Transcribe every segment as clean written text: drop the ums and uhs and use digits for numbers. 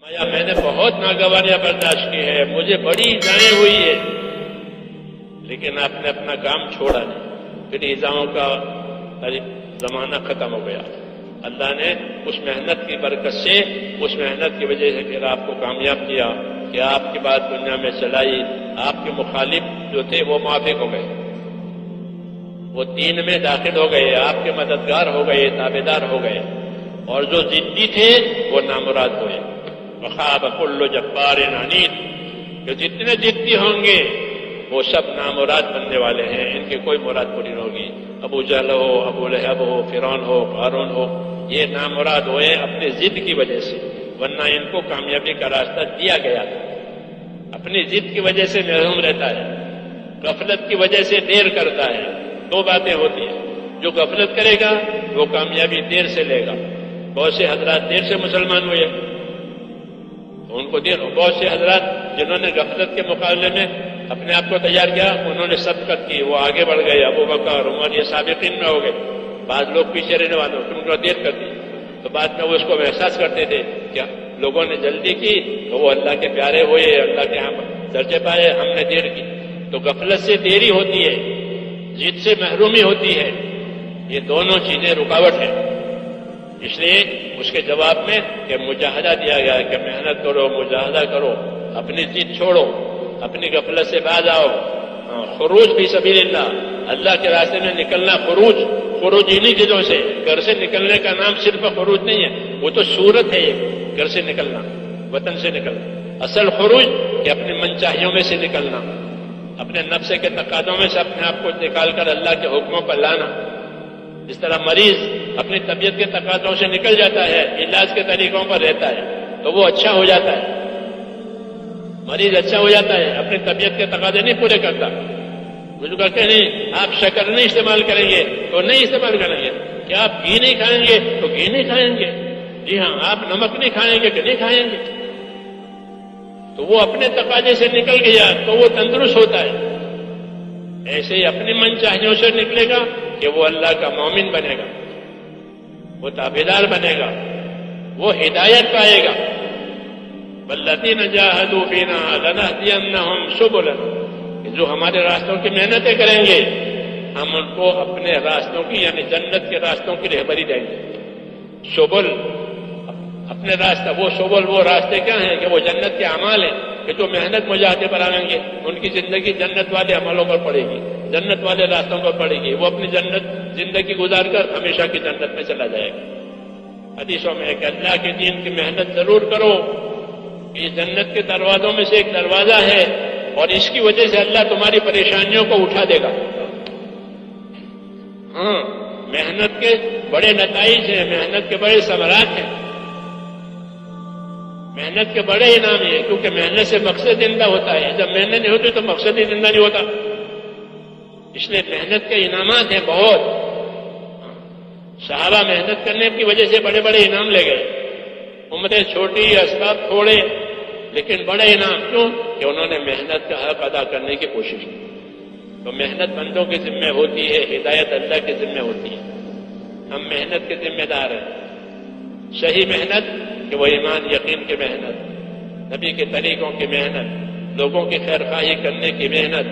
میں نے بہت ناگواریاں برداشت کی ہے، مجھے بڑی ایذائیں ہوئی ہے، لیکن آپ نے اپنا کام چھوڑا نہیں، پھر ایذاؤں کا زمانہ ختم ہو گیا۔ اللہ نے اس محنت کی برکت سے، اس محنت کی وجہ سے پھر آپ کو کامیاب کیا کہ آپ کی بات دنیا میں چلائی، آپ کے مخالف جو تھے وہ موافق ہو گئے، وہ دین میں داخل ہو گئے، آپ کے مددگار ہو گئے، تابعدار ہو گئے، اور جو ضدی تھے وہ نامراد ہوئے۔ وخاب کل جبار عنید، جو جتنے ضدی ہوں گے وہ سب نامراد بننے والے ہیں، ان کی کوئی مراد پوری نہیں ہوگی۔ ابو جہل ہو، ابو لہب ہو، فرعون ہو، قارون ہو، یہ نامراد ہوئے اپنے ضد کی وجہ سے، ورنہ ان کو کامیابی کا راستہ دیا گیا تھا۔ اپنی ضد کی وجہ سے محروم رہتا ہے، غفلت کی وجہ سے دیر کرتا ہے۔ دو باتیں ہوتی ہیں، جو غفلت کرے گا وہ کامیابی دیر سے لے گا۔ بہت سے حضرات دیر سے مسلمان ہوئے، ان کو دیر، بہت سے حضرات جنہوں نے غفلت کے مقابلے میں اپنے آپ کو تیار کیا، انہوں نے سبقت کی، وہ آگے بڑھ گئے، ابو بکر، عمر، یہ سابقین میں ہو گئے۔ بعض لوگ پیچھے رہنے والے ان کو دیر کر دی، تو بعد میں وہ اس کو محسوس کرتے تھے کہ لوگوں نے جلدی کی تو وہ اللہ کے پیارے ہوئے، اللہ کے ہم درجے پائے، ہم نے دیر کی۔ تو غفلت سے دیری ہوتی ہے، ضد سے محرومی ہوتی ہے، یہ دونوں چیزیں رکاوٹ ہیں۔ اس لیے اس کے جواب میں کہ مجاہدہ دیا گیا ہے کہ محنت کرو، مجاہدہ کرو، اپنی ضد چھوڑو، اپنی غفلت سے باز آؤ۔ خروج فی سبیل اللہ، اللہ کے راستے میں نکلنا، خروج انہی چیزوں سے۔ گھر سے نکلنے کا نام صرف خروج نہیں ہے، وہ تو صورت ہے، یہ گھر سے نکلنا، وطن سے نکلنا۔ اصل خروج کہ اپنی من چاہیوں میں سے نکلنا، اپنے نفس کے تقاضوں میں سے اپنے آپ کو نکال کر اللہ کے حکموں پر لانا۔ جس طرح مریض اپنی طبیعت کے تقاضوں سے نکل جاتا ہے، علاج کے طریقوں پر رہتا ہے تو وہ اچھا ہو جاتا ہے، مریض اچھا ہو جاتا ہے، اپنی طبیعت کے تقاضے نہیں پورے کرتا۔ مجھے کہتے نہیں آپ شکر نہیں استعمال کریں گے تو نہیں استعمال کریں گے، کیا آپ گھی نہیں کھائیں گے تو گھی نہیں کھائیں گے، جی ہاں آپ نمک نہیں کھائیں گے کہ نہیں کھائیں گے۔ تو وہ اپنے تقاضے سے نکل گیا تو وہ تندرست ہوتا ہے۔ ایسے ہی اپنی من چاہیوں سے نکلے گا کہ وہ اللہ کا مومن بنے گا، وہ تابعدار بنے گا، وہ ہدایت پائے گا۔ والذین جاہدوا فینا لنہدینہم سبلنا، جو ہمارے راستوں کی محنتیں کریں گے ہم ان کو اپنے راستوں کی یعنی جنت کے راستوں کی رہبری دیں گے۔ سبل اپنے راستہ، وہ سبل وہ راستے کیا ہیں کہ وہ جنت کے اعمال ہیں کہ جو محنت مجاہدے پر آئیں گے ان کی زندگی جنت والے عملوں پر پڑے گی، جنت والے راستوں پر پڑے گی، وہ اپنی جنت زندگی گزار کر ہمیشہ کی جنت میں چلا جائے گا۔ حدیثوں میں ہے کہ اللہ کے دین کی محنت ضرور کرو، یہ جنت کے دروازوں میں سے ایک دروازہ ہے اور اس کی وجہ سے اللہ تمہاری پریشانیوں کو اٹھا دے گا۔ ہاں، محنت کے بڑے نتائج ہیں، محنت کے بڑے ثمرات ہیں، محنت کے بڑے انعام ہیں، کیونکہ محنت سے مقصد زندہ ہوتا ہے، جب محنت نہیں ہوتی تو مقصد ہی زندہ نہیں ہوتا۔ اس لیے محنت کے انعامات ہیں بہت۔ صحابہ محنت کرنے کی وجہ سے بڑے بڑے انعام لے گئے، عمریں چھوٹی، اسباب تھوڑے، لیکن بڑے انعام کیوں کہ انہوں نے محنت کا حق ادا کرنے کی کوشش کی۔ تو محنت بندوں کے ذمہ ہوتی ہے، ہدایت اللہ کے ذمہ ہوتی ہے، ہم محنت کے ذمہ دار ہیں۔ صحیح محنت کہ وہ ایمان یقین کی محنت، نبی کے طریقوں کی محنت، لوگوں کی خیر خواہی کرنے کی محنت،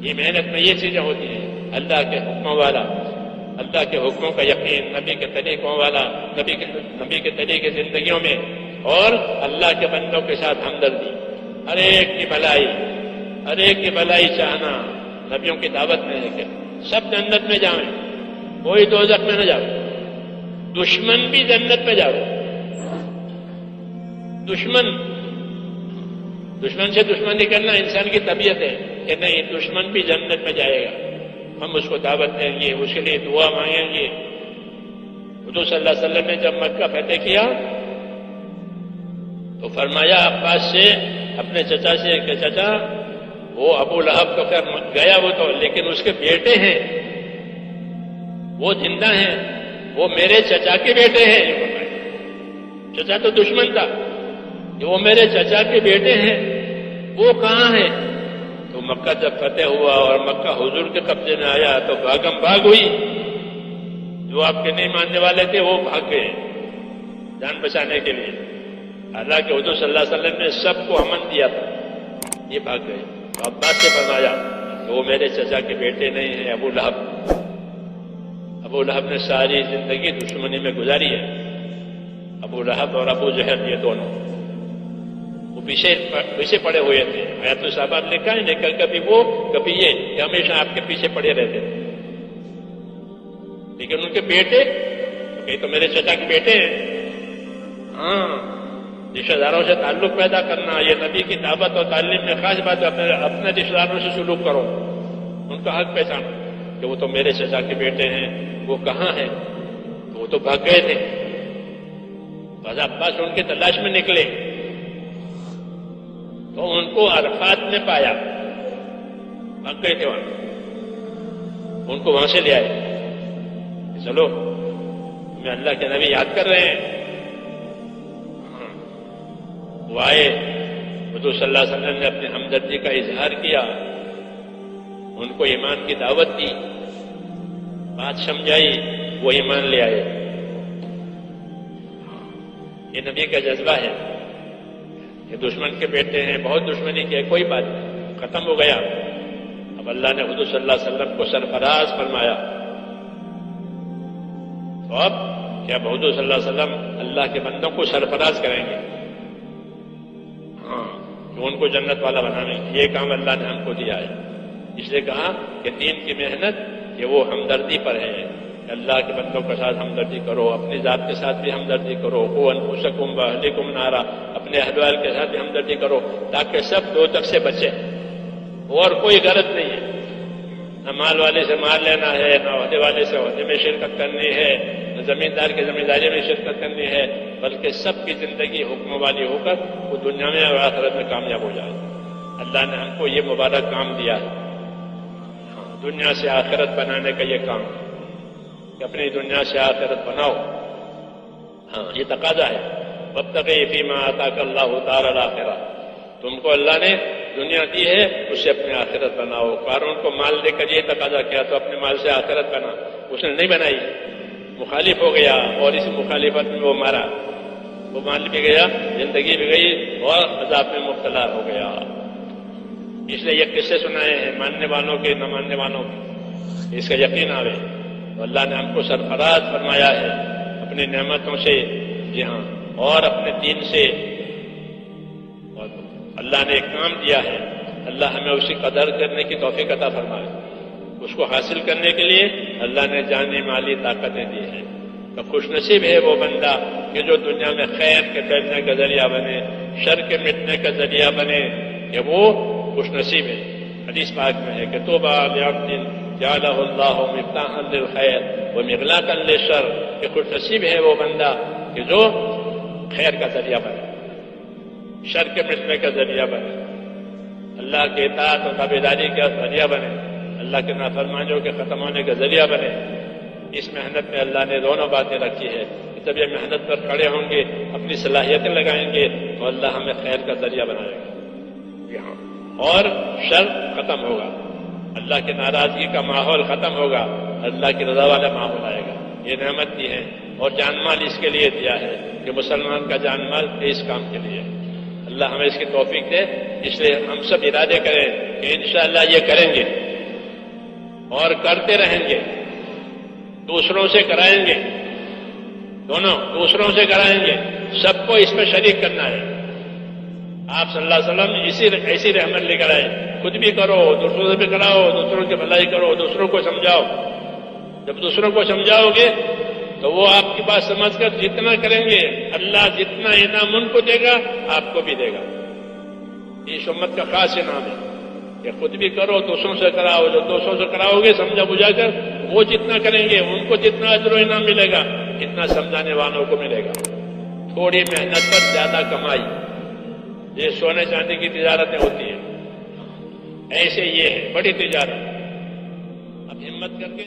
یہ محنت میں یہ چیزیں ہوتی ہیں، اللہ کے حکموں والا، اللہ کے حکموں کا یقین، نبی کے طریقوں والا، نبی کے طریقے زندگیوں میں، اور اللہ کے بندوں کے ساتھ ہمدردی، ہر ایک کی بھلائی چاہنا۔ نبیوں کی دعوت میں ہے کہ سب جنت میں جائیں، کوئی دوزخ میں نہ جاؤ، دشمن بھی جنت میں جاؤ۔ دشمن سے دشمنی کرنا انسان کی طبیعت ہے کہ نہیں، دشمن بھی جنت میں جائے گا، ہم اس کو دعوت دیں گے، اس کے لیے دعا مانگیں گے۔ حضور صلی اللہ علیہ وسلم نے جب مکہ فتح کیا تو فرمایا عباس سے، اپنے چچا سے کہ چچا وہ ابو لہب تو خیر گیا وہ تو، لیکن اس کے بیٹے ہیں وہ زندہ ہیں، وہ میرے چچا کے بیٹے ہیں۔ چچا تو دشمن تھا، وہ میرے چچا کے بیٹے ہیں، وہ کہاں ہیں؟ تو مکہ جب فتح ہوا اور مکہ حضور کے قبضے میں آیا تو بھاگم بھاگ ہوئی، جو آپ کے نہیں ماننے والے تھے وہ بھاگ گئے جان بچانے کے لیے۔ حالانکہ حضور صلی اللہ علیہ وسلم نے سب کو امن دیا تھا، یہ بھاگ گئے۔ تو عباس سے فرمایا کہ وہ میرے چچا کے بیٹے نہیں ہیں، ابو لہب۔ ابو لہب نے ساری زندگی دشمنی میں گزاری ہے، ابو لہب اور ابو جہل، یہ دونوں وہ پیچھے پڑے ہوئے تھے۔ حیات الصحابہ نے لکھا ہے لیکن کبھی وہ کبھی یہ کہ ہمیشہ آپ کے پیچھے پڑے رہتے تھے، لیکن ان کے بیٹے کہ تو میرے چچا کے بیٹے ہیں۔ ہاں، رشتہ داروں سے تعلق پیدا کرنا یہ نبی کی دعوت اور تعلیم میں خاص بات ہے۔ اپنے رشتہ داروں سے سلوک کرو، ان کا حق پہچانو کہ وہ تو میرے چچا کے بیٹے ہیں، وہ کہاں ہیں؟ وہ تو بھاگ گئے تھے۔ حضرت عباس ان کی تلاش میں نکلے تو ان کو عرفات میں پایا، بھاگ گئے تھے وہاں، ان کو وہاں سے لے آئے، چلو میں اللہ کے نبی یاد کر رہے ہیں۔ وہ آئے، حضور صلی اللہ علیہ وسلم نے اپنی ہمدردی کا اظہار کیا، ان کو ایمان کی دعوت دی، بات سمجھائی، وہ ایمان لے آئے۔ یہ نبی کا جذبہ ہے۔ یہ دشمن کے بیٹے ہیں، بہت دشمنی کی ہے، کوئی بات نہیں، ختم ہو گیا۔ اب اللہ نے حضور صلی اللہ علیہ وسلم کو سرفراز فرمایا، تو اب کیا حضور صلی اللہ علیہ وسلم اللہ کے بندوں کو سرفراز کریں گے؟ ہاں، کہ ان کو جنت والا بنانے، یہ کام اللہ نے ہم کو دیا ہے۔ اس لیے کہا کہ دین کی محنت یہ وہ ہمدردی پر ہے، کہ اللہ کے بندوں کے ساتھ ہمدردی کرو، اپنی ذات کے ساتھ بھی ہمدردی کرو، قوا انفسکم واہلیکم نارا، اپنے اہل ویال کے ساتھ بھی ہمدردی کرو، تاکہ سب دوزخ سے بچے۔ اور کوئی غرض نہیں ہے، نہ مال والے سے مال لینا ہے، نہ عہدے والے سے عہدے میں شرکت کرنی ہے، نہ زمیندار کی زمینداری میں شرکت کرنی ہے، بلکہ سب کی زندگی حکم والی ہو کر وہ دنیا میں اور آخرت میں کامیاب ہو جائے۔ اللہ نے ہم کو یہ مبارک کام دیا ہے، دنیا سے آخرت بنانے کا یہ کام، کہ اپنی دنیا سے آخرت بناؤ۔ ہاں، یہ تقاضا ہے، وابتغِ فیما آتاک اللہ دار الآخرہ، تم کو اللہ نے دنیا دی ہے، اس سے اپنے آخرت بناؤ۔ قارون کو مال دے کر یہ تقاضا کیا تو اپنے مال سے آخرت بنا، اس نے نہیں بنائی، مخالف ہو گیا، اور اس مخالفت میں وہ مارا، وہ مال بھی گیا، زندگی بھی گئی، اور عذاب میں مبتلا ہو گیا۔ اس لیے یہ قصے سنائے ہیں، ماننے والوں کے، نہ ماننے والوں کے، اس کا یقین آوے۔ تو اللہ نے ہم کو سرفراز فرمایا ہے اپنی نعمتوں سے، جی ہاں، اور اپنے دین سے، اور اللہ نے ایک کام دیا ہے، اللہ ہمیں اسی قدر کرنے کی توفیق عطا فرمائے۔ اس کو حاصل کرنے کے لیے اللہ نے جانی مالی طاقتیں دی ہیں۔ تو خوش نصیب ہے وہ بندہ کہ جو دنیا میں خیر کے پھیلنے کا ذریعہ بنے، شر کے مٹنے کا ذریعہ بنے، کہ وہ خوش نصیب ہے۔ حدیث پاک میں ہے کہ طوبیٰ لعبد جعلہ اللہ مفتاحا للخیر ومغلاقا للشر، کہ خوش نصیب ہے وہ بندہ کہ جو خیر کا ذریعہ بنے، شر کے مٹنے کا ذریعہ بنے، اللہ کے اطاعت و تابعداری کا ذریعہ بنے، اللہ کے نافرمانیوں کے ختم ہونے کا ذریعہ بنے۔ اس محنت میں اللہ نے دونوں باتیں رکھی ہے کہ جب یہ محنت پر کھڑے ہوں گے، اپنی صلاحیتیں لگائیں گے، تو اللہ ہمیں خیر کا ذریعہ بنائے گا، اور شر ختم ہوگا، اللہ کی ناراضگی کا ماحول ختم ہوگا، اللہ کی رضا والا ماحول آئے گا۔ یہ نعمت دی ہے، اور جان مال اس کے لیے دیا ہے کہ مسلمان کا جان مال اس کام کے لیے۔ اللہ ہمیں اس کی توفیق دے، اس لیے ہم سب ارادے کریں کہ انشاءاللہ یہ کریں گے اور کرتے رہیں گے، دوسروں سے کرائیں گے، دونوں دوسروں سے کرائیں گے، سب کو اس میں شریک کرنا ہے۔ آپ صلی اللہ علیہ وسلم ایسی رحمت لے کر آئے، خود بھی کرو، دوسروں سے بھی کراؤ، دوسروں کی بھلائی کرو، دوسروں کو سمجھاؤ۔ جب دوسروں کو سمجھاؤ گے تو وہ آپ کی بات سمجھ کر جتنا کریں گے، اللہ جتنا انعام ان کو دے گا آپ کو بھی دے گا۔ اس امت کا خاص انعام ہے کہ خود بھی کرو، دوسروں سے کراؤ، جو دوسروں سے کراؤ گے سمجھا بجھا کر، وہ جتنا کریں گے ان کو جتنا اجر و انعام ملے گا، اتنا سمجھانے والوں کو ملے گا۔ تھوڑی محنت پر زیادہ کمائی، یہ سونے چاندی کی تجارتیں ہوتی ہیں، ایسے یہ ہے بڑی تجارت۔ اب ہمت کر کے